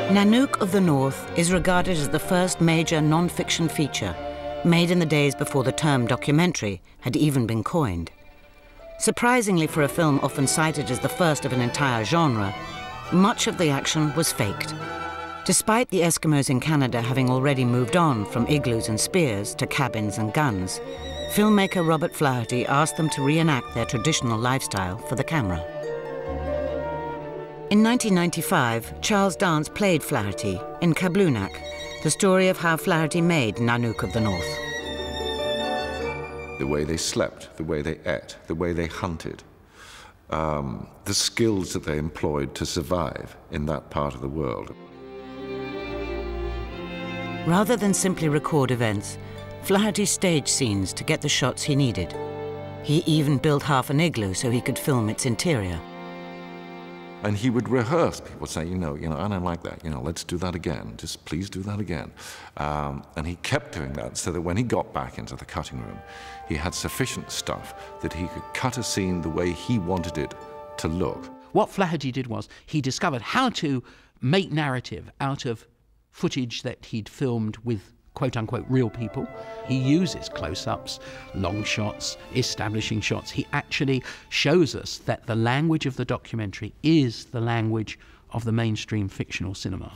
Nanouk of the North is regarded as the first major non-fiction feature made in the days before the term documentary had even been coined. Surprisingly for a film often cited as the first of an entire genre, much of the action was faked. Despite the Eskimos in Canada having already moved on from igloos and spears to cabins and guns, filmmaker Robert Flaherty asked them to reenact their traditional lifestyle for the camera. In 1995, Charles Dance played Flaherty in Kablunak, the story of how Flaherty made Nanouk of the North. The way they slept, the way they ate, the way they hunted, the skills that they employed to survive in that part of the world. Rather than simply record events, Flaherty staged scenes to get the shots he needed. He even built half an igloo so he could film its interior. And he would rehearse. People would say, you know, I don't like that. Let's do that again. Just please do that again. And he kept doing that so that when he got back into the cutting room, he had sufficient stuff that he could cut a scene the way he wanted it to look. What Flaherty did was he discovered how to make narrative out of footage that he'd filmed with quote-unquote real people. He uses close-ups, long shots, establishing shots. He actually shows us that the language of the documentary is the language of the mainstream fictional cinema.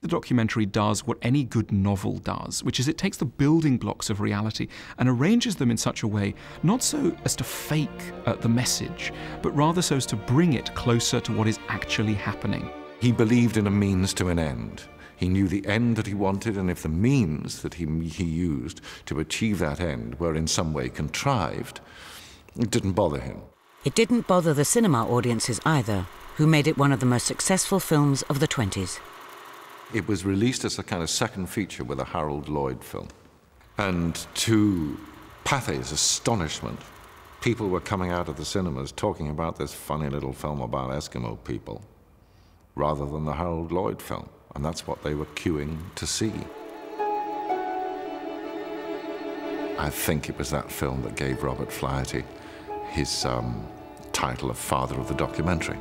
The documentary does what any good novel does, which is it takes the building blocks of reality and arranges them in such a way, not so as to fake the message, but rather so as to bring it closer to what is actually happening. He believed in a means to an end. He knew the end that he wanted, and if the means that he used to achieve that end were in some way contrived, it didn't bother him. It didn't bother the cinema audiences either, who made it one of the most successful films of the 20s. It was released as a kind of second feature with a Harold Lloyd film. And to Pathé's astonishment, people were coming out of the cinemas talking about this funny little film about Eskimo people, rather than the Harold Lloyd film. And that's what they were queuing to see. I think it was that film that gave Robert Flaherty his title of Father of the Documentary.